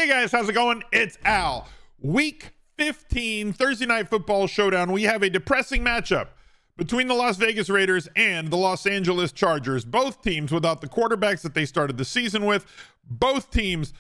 Hey guys, how's it going? It's Al. Week 15 Thursday Night Football Showdown. We have a depressing matchup between the Las Vegas Raiders and the Los Angeles Chargers. Both teams without the quarterbacks that they started the season with. Both teams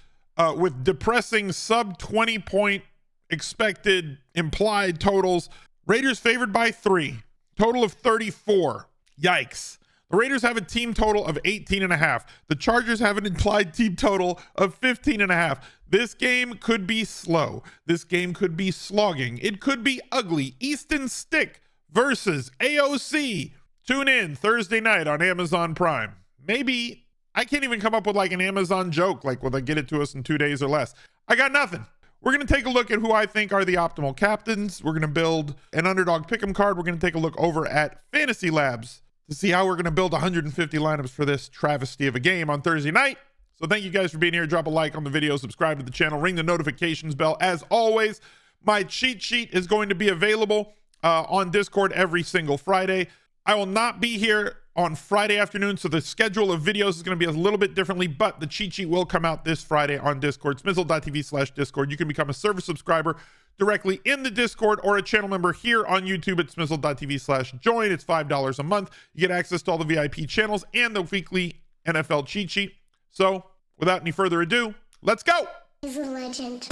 with depressing sub 20 point expected implied totals. Raiders favored by 3. Total of 34. Yikes. The Raiders have a team total of 18.5. The Chargers have an implied team total of 15.5. This game could be slow. This game could be slogging. It could be ugly. Easton Stick versus AOC. Tune in Thursday night on Amazon Prime. Maybe I can't even come up with like an Amazon joke, like will they get it to us in 2 days or less? I got nothing. We're going to take a look at who I think are the optimal captains. We're going to build an underdog pick'em card. We're going to take a look over at Fantasy Labs to see how we're going to build 150 lineups for this travesty of a game on Thursday night. So thank you guys for being here. Drop a like on the video, subscribe to the channel, ring the notifications bell. As always, my cheat sheet is going to be available on Discord every single Friday. I will not be here on Friday afternoon, so the schedule of videos is going to be a little bit differently, but the cheat sheet will come out this Friday on Discord, smizzle.tv/Discord. You can become a service subscriber directly in the Discord or a channel member here on YouTube at smizzle.tv/join. It's $5 a month. You get access to all the VIP channels and the weekly NFL cheat sheet. So without any further ado, let's go. He's a legend.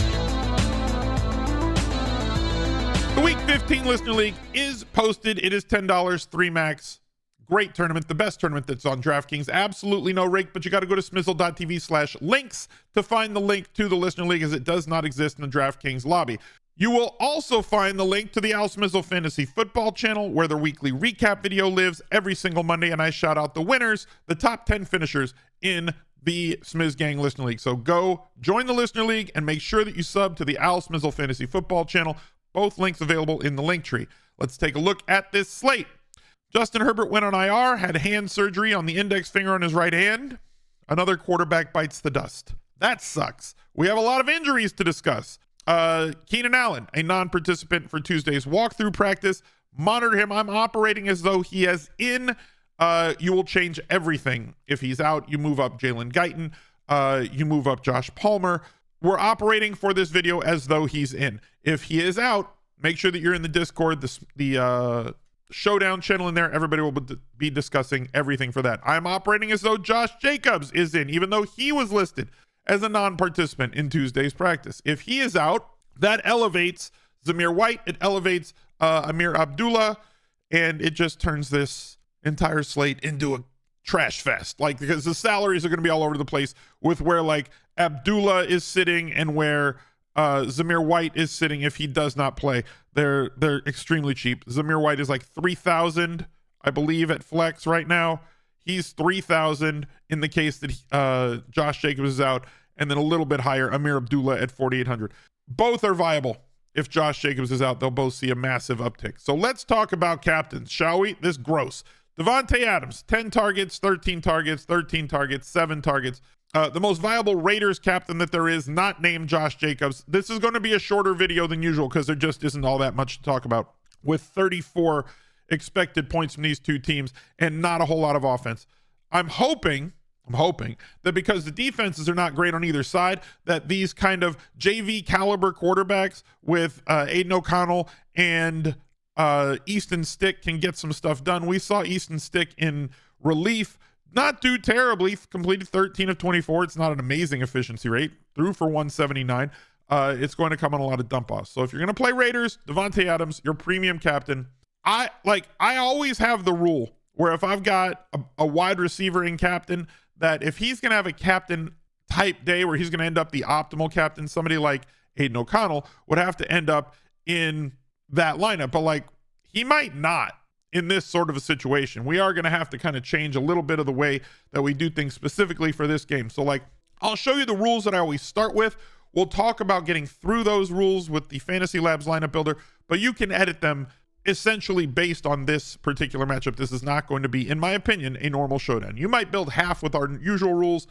The Week 15 Listener League is posted. It is $10, 3 max. Great tournament, the best tournament that's on DraftKings. Absolutely no rake, but you got to go to smizzle.tv/links to find the link to the Listener League, as it does not exist in the DraftKings lobby. You will also find the link to the Al Smizzle Fantasy Football channel, where their weekly recap video lives every single Monday, and I shout out the winners, the top 10 finishers in the Smiz Gang Listener League. So go join the Listener League and make sure that you sub to the Al Smizzle Fantasy Football channel. Both links available in the link tree. Let's take a look at this slate. Justin Herbert went on IR, had hand surgery on the index finger on his right hand. Another quarterback bites the dust. That sucks. We have a lot of injuries to discuss. Keenan Allen, a non-participant for Tuesday's walkthrough practice. Monitor him. I'm operating as though he is in. You will change everything. If he's out, you move up Jalen Guyton. You move up Josh Palmer. We're operating for this video as though he's in. If he is out, make sure that you're in the Discord, the Showdown channel in there. Everybody will be discussing everything for that. I'm operating as though Josh Jacobs is in, even though he was listed as a non-participant in Tuesday's practice. If he is out, that elevates Zamir White. It elevates Amir Abdullah, and it just turns this entire slate into a trash fest. Like, because the salaries are going to be all over the place with where like Abdullah is sitting and where Zamir White is sitting if he does not play. They're extremely cheap. Zamir White is like 3,000, I believe, at flex right now. He's 3,000 in the case that Josh Jacobs is out, and then a little bit higher, Amir Abdullah at 4,800. Both are viable. If Josh Jacobs is out, they'll both see a massive uptick. So let's talk about captains, shall we? This gross. Devontae Adams, 10 targets, 13 targets, 13 targets, 7 targets. The most viable Raiders captain that there is, not named Josh Jacobs. This is going to be a shorter video than usual because there just isn't all that much to talk about, with 34 expected points from these two teams and not a whole lot of offense. I'm hoping that because the defenses are not great on either side, that these kind of JV caliber quarterbacks with Aiden O'Connell and Easton Stick can get some stuff done. We saw Easton Stick in relief not do terribly, completed 13 of 24. It's not an amazing efficiency rate, threw for 179. It's going to come on a lot of dump offs. So if you're going to play Raiders, Devontae Adams, your premium captain. I always have the rule where if I've got a wide receiver in captain, that if he's going to have a captain type day where he's going to end up the optimal captain, somebody like Aiden O'Connell would have to end up in that lineup. But like, he might not in this sort of a situation. We are going to have to kind of change a little bit of the way that we do things specifically for this game. So like, I'll show you the rules that I always start with. We'll talk about getting through those rules with the Fantasy Labs lineup builder, but you can edit them essentially based on this particular matchup. This is not going to be, in my opinion, a normal showdown. You might build half with our usual rules,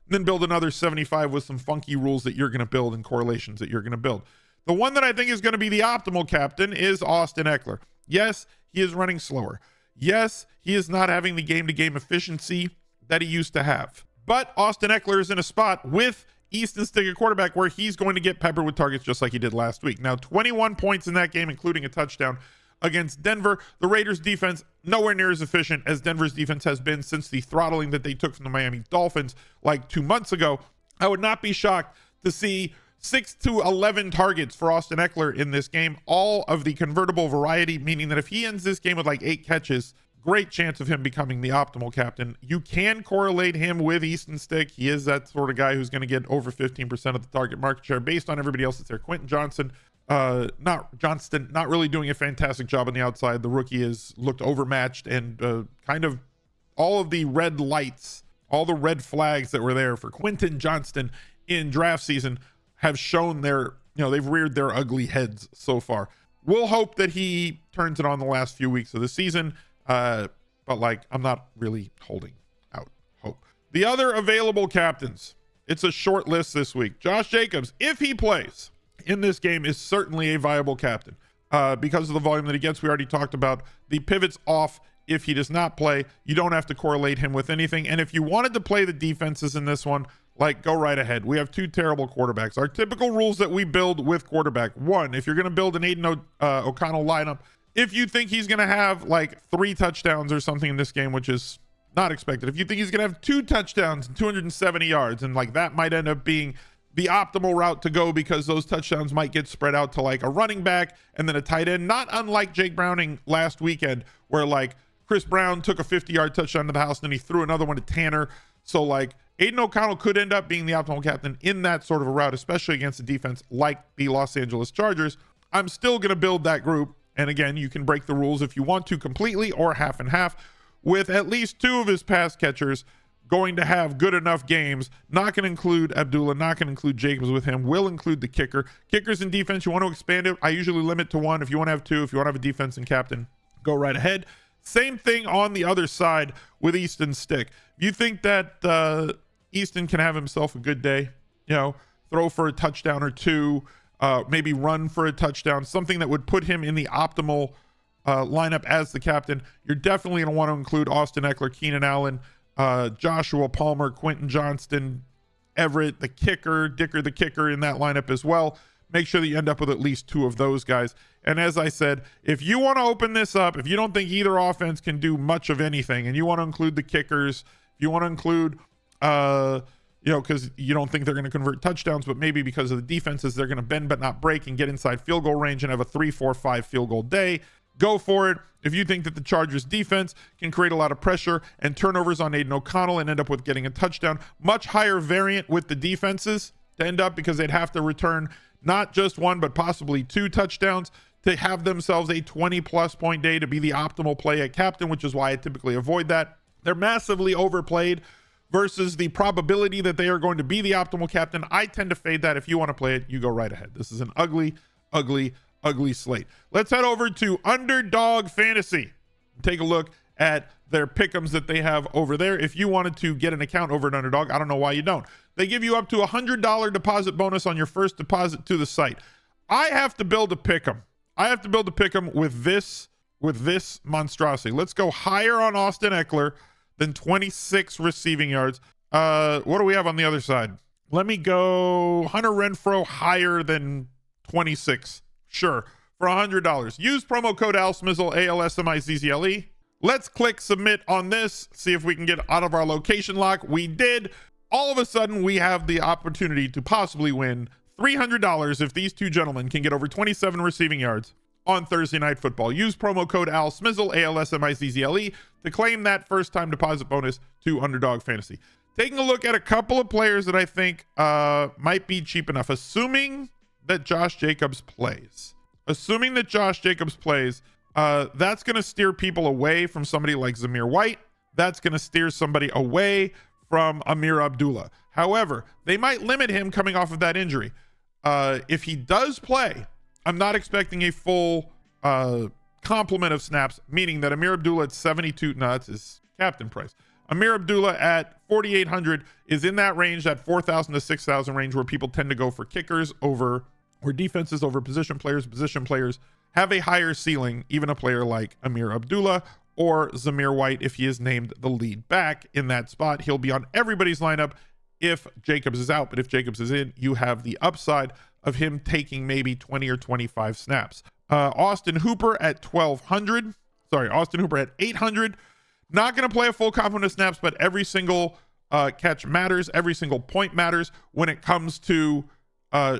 then build another 75 with some funky rules that you're going to build and correlations that you're going to build. The one that I think is going to be the optimal captain is Austin Ekeler. Yes, he is running slower. Yes, he is not having the game-to-game efficiency that he used to have. But Austin Ekeler is in a spot with Easton Stick at quarterback, where he's going to get peppered with targets just like he did last week. Now, 21 points in that game, including a touchdown against Denver. The Raiders defense nowhere near as efficient as Denver's defense has been since the throttling that they took from the Miami Dolphins like 2 months ago. I would not be shocked to see 6 to 11 targets for Austin Eckler in this game, all of the convertible variety, meaning that if he ends this game with like 8 catches, great chance of him becoming the optimal captain. You can correlate him with Easton Stick. He is that sort of guy who's going to get over 15% of the target market share based on everybody else that's there. Quentin Johnston, not really doing a fantastic job on the outside. The rookie has looked overmatched, and kind of all of the red lights, all the red flags that were there for Quentin Johnston in draft season have shown they've reared their ugly heads so far. We'll hope that he turns it on the last few weeks of the season. But I'm not really holding out hope. The other available captains, it's a short list this week. Josh Jacobs, if he plays in this game, is certainly a viable captain because of the volume that he gets. We already talked about the pivots off. If he does not play, you don't have to correlate him with anything. And if you wanted to play the defenses in this one, go right ahead. We have 2 terrible quarterbacks. Our typical rules that we build with quarterback: 1, if you're going to build an Aiden O'Connell lineup, if you think he's going to have 3 touchdowns or something in this game, which is not expected, if you think he's going to have 2 touchdowns and 270 yards, and that might end up being the optimal route to go because those touchdowns might get spread out to a running back and then a tight end, not unlike Jake Browning last weekend, where Chris Brown took a 50-yard touchdown to the house and then he threw another one to Tanner. So Aiden O'Connell could end up being the optimal captain in that sort of a route, especially against a defense like the Los Angeles Chargers. I'm still going to build that group. And again, you can break the rules if you want to completely or half and half, with at least 2 of his pass catchers going to have good enough games. Not going to include Abdullah, not going to include Jacobs with him. Will include the kicker. Kickers in defense, you want to expand it, I usually limit to 1. If you want to have 2, if you want to have a defense and captain, go right ahead. Same thing on the other side with Easton Stick. If you think that Easton can have himself a good day, throw for a touchdown or 2, maybe run for a touchdown, something that would put him in the optimal lineup as the captain, you're definitely going to want to include Austin Eckler, Keenan Allen, Joshua Palmer, Quentin Johnston, Everett, the kicker, Dicker, the kicker, in that lineup as well. Make sure that you end up with at least 2 of those guys. And as I said, if you want to open this up, if you don't think either offense can do much of anything, and you want to include the kickers, if you want to include because you don't think they're going to convert touchdowns, but maybe because of the defenses, they're going to bend but not break and get inside field goal range and have a 3, 4, 5 field goal day, go for it. If you think that the Chargers defense can create a lot of pressure and turnovers on Aiden O'Connell and end up with getting a touchdown, much higher variant with the defenses to end up, because they'd have to return not just 1, but possibly 2 touchdowns to have themselves a 20-plus point day to be the optimal play at captain, which is why I typically avoid that. They're massively overplayed versus the probability that they are going to be the optimal captain. I tend to fade that. If you want to play it, you go right ahead. This is an ugly, ugly, ugly slate. Let's head over to Underdog Fantasy. Take a look at their pick'ems that they have over there. If you wanted to get an account over at Underdog, I don't know why you don't. They give you up to $100 deposit bonus on your first deposit to the site. I have to build a pick'em. I have to build a pick'em with this monstrosity. Let's go higher on Austin Eckler than 26 receiving yards. What do we have on the other side? Let me go Hunter Renfrow higher than 26. Sure, for $100. Use promo code ALSMIZZLE, ALSMIZZLE. Let's click submit on this, see if we can get out of our location lock. We did. All of a sudden, we have the opportunity to possibly win $300 if these 2 gentlemen can get over 27 receiving yards on Thursday Night Football. Use promo code ALSMIZZLE, ALSMIZZLE, to claim that first-time deposit bonus to Underdog Fantasy. Taking a look at a couple of players that I think might be cheap enough, assuming that Josh Jacobs plays. That's going to steer people away from somebody like Zamir White. That's going to steer somebody away from Amir Abdullah. However, they might limit him coming off of that injury. If he does play, I'm not expecting a full complement of snaps, meaning that Amir Abdullah at 72, no, that's his captain price. Amir Abdullah at 4,800 is in that range, that 4,000 to 6,000 range, where people tend to go for kickers over, or defenses over position players. Position players have a higher ceiling, even a player like Amir Abdullah or Zamir White. If he is named the lead back in that spot, he'll be on everybody's lineup if Jacobs is out. But if Jacobs is in, you have the upside of him taking maybe 20 or 25 snaps. Austin Hooper at 1,200. Sorry, Austin Hooper at 800. Not going to play a full complement of snaps, but every single catch matters. Every single point matters when it comes to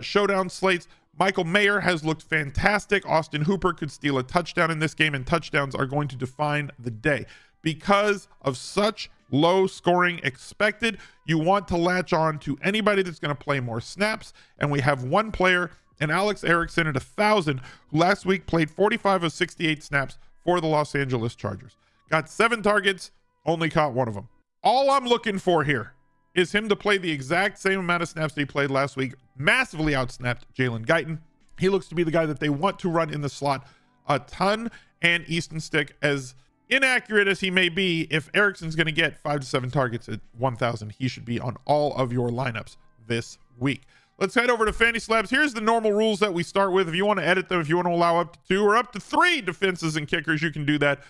showdown slates. Michael Mayer has looked fantastic. Austin Hooper could steal a touchdown in this game, and touchdowns are going to define the day. Because of such low scoring expected, you want to latch on to anybody that's going to play more snaps. And we have one player, and Alex Erickson at 1,000, who last week played 45 of 68 snaps for the Los Angeles Chargers. Got 7 targets, only caught 1 of them. All I'm looking for here is him to play the exact same amount of snaps that he played last week. Massively outsnapped Jalen Guyton. He looks to be the guy that they want to run in the slot a ton. And Easton Stick, as inaccurate as he may be, if Erickson's going to get 5 to 7 targets at 1,000, he should be on all of your lineups this week. Let's head over to Fantasy Labs. Here's the normal rules that we start with. If you want to edit them, if you want to allow up to 2 or up to 3 defenses and kickers, you can do that.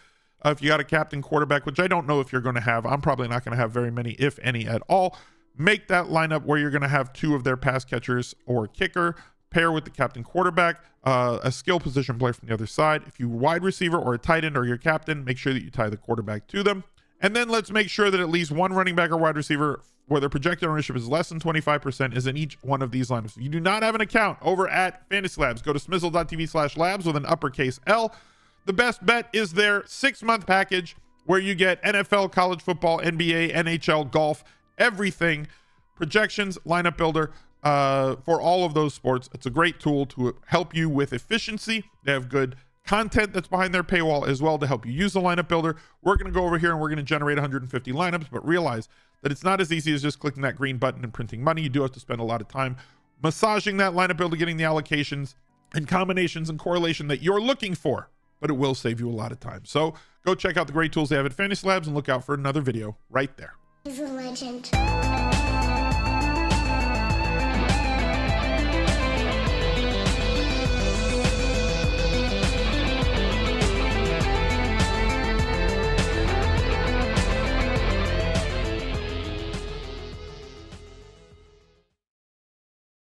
If you got a captain quarterback, which I don't know if you're going to have, I'm probably not going to have very many, if any at all. Make that lineup where you're going to have 2 of their pass catchers or kicker, pair with the captain quarterback, a skill position player from the other side. If you wide receiver or a tight end or your captain, make sure that you tie the quarterback to them. And then let's make sure that at least one running back or wide receiver where their projected ownership is less than 25% is in each one of these lineups. If you do not have an account over at Fantasy Labs, go to smizzle.tv/labs with an uppercase L. The best bet is their 6-month package where you get NFL, college football, NBA, NHL, golf, everything, projections, lineup builder for all of those sports. It's a great tool to help you with efficiency. They have good content that's behind their paywall as well to help you use the lineup builder. We're going to go over here and we're going to generate 150 lineups, but realize that it's not as easy as just clicking that green button and printing money. You do have to spend a lot of time massaging that lineup builder, getting the allocations and combinations and correlation that you're looking for, but it will save you a lot of time. So go check out the great tools they have at Fantasy Labs and look out for another video right there. He's a legend.